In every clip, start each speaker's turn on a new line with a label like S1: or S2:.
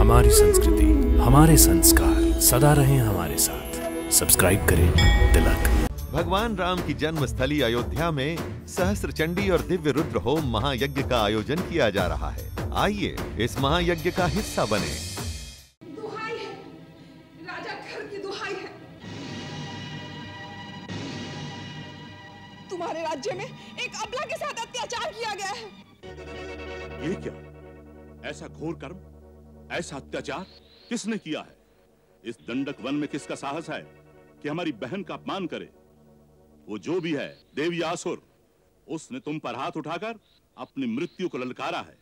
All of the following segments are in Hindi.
S1: हमारी संस्कृति, हमारे संस्कार सदा रहें हमारे साथ। सब्सक्राइब करें तिलक।
S2: भगवान राम की जन्मस्थली अयोध्या में सहस्त्र चंडी और दिव्य रुद्र होम महायज्ञ का आयोजन किया जा रहा है। आइए इस महायज्ञ का हिस्सा बने।
S3: दुहाई है, राजा घर की दुहाई है। तुम्हारे राज्य में एक अबला के साथ अत्याचार किया गया है।
S4: ये क्या? ऐसा घोर कर्म, ऐसा अत्याचार किसने किया है? इस दंडक वन में किसका साहस है कि हमारी बहन का अपमान करे? वो जो भी है, देवी आसुर, उसने तुम पर हाथ उठाकर अपनी मृत्यु को ललकारा है।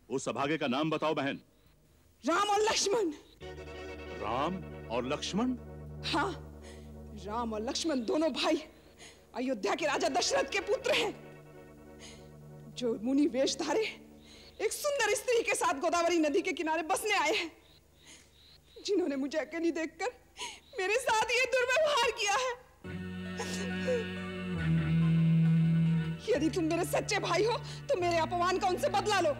S4: उस अभागे का नाम बताओ बहन।
S3: राम और लक्ष्मण।
S4: राम और लक्ष्मण?
S3: हाँ, राम और लक्ष्मण दोनों भाई अयोध्या के राजा दशरथ के पुत्र हैं, जो मुनि वेशधारे एक सुंदर स्त्री के साथ गोदावरी नदी के किनारे बसने आए हैं, जिन्होंने मुझे अकेली देखकर मेरे साथ ये दुर्व्यवहार किया है। यदि तुम मेरे सच्चे भाई हो तो मेरे अपमान का उनसे बदला लो।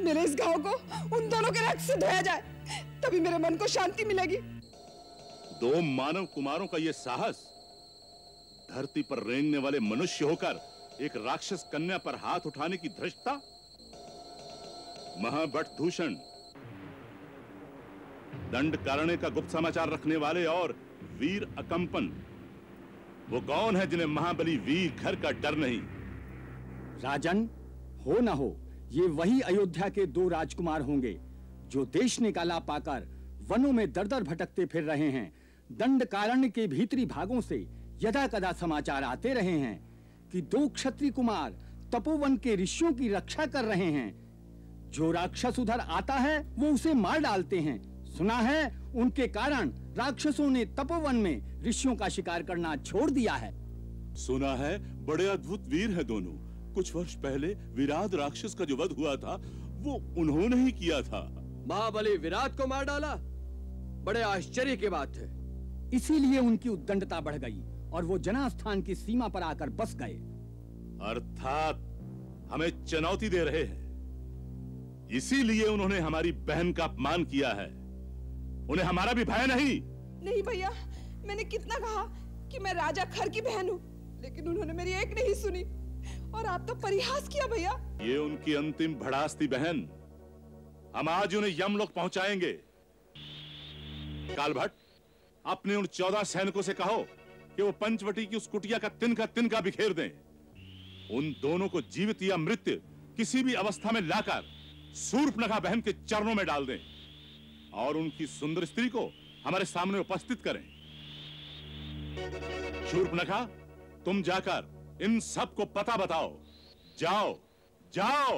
S3: मेरे इस घाव को उन दोनों के रक्त से धोया जाए, तभी मेरे मन को शांति मिलेगी।
S4: दो मानव कुमारों का यह साहस, धरती पर रेंगने वाले मनुष्य होकर एक राक्षस कन्या पर हाथ उठाने की धृष्टता। महाभट दूषण, दंडकारण्य का गुप्त समाचार रखने वाले और वीर अकंपन, वो कौन है जिन्हें महाबली वीर घर का डर नहीं?
S5: राजन, हो न हो ये वही अयोध्या के दो राजकुमार होंगे जो देश निकाला पाकर वनों में दर-दर भटकते फिर रहे हैं। दंडकारण्य के भीतरी भागों से यदा कदा समाचार आते रहे हैं कि दो क्षत्रिय कुमार तपोवन के ऋषियों की रक्षा कर रहे हैं। जो राक्षस उधर आता है वो उसे मार डालते हैं। सुना है उनके कारण राक्षसों ने तपोवन में ऋषियों का शिकार करना छोड़ दिया है।
S4: सुना है बड़े अद्भुत वीर हैं दोनों। कुछ वर्ष पहले विराट राक्षस का जो वध हुआ था वो उन्होंने ही किया था।
S6: महाबली विराट को मार डाला? बड़े आश्चर्य की बात है।
S5: इसीलिए उनकी उद्दंडता बढ़ गई और वो जनास्थान की सीमा पर आकर बस गए।
S4: अर्थात हमें चुनौती दे रहे हैं। इसीलिए उन्होंने हमारी बहन का अपमान किया है। उन्हें हमारा भी भय नहीं?
S3: नहीं भैया, मैंने कितना कहा कि मैं राजा खर की बहन हूँ, लेकिन उन्होंने मेरी एक नहीं सुनी और आप तो परिहास किया भैया।
S4: ये उनकी अंतिम भड़ास थी बहन। हम आज उन्हें यमलोक पहुंचाएंगे। कालभट्ट, अपने उन 14 सैनिकों से कहो कि वो पंचवटी की उस कुटिया का तिनका बिखेर दें। उन दोनों को जीवित या मृत किसी भी अवस्था में लाकर शूर्पणखा बहन के चरणों में डाल दें और उनकी सुंदर स्त्री को हमारे सामने उपस्थित करें। शूर्पणखा, तुम जाकर इन सब को पता बताओ। जाओ जाओ।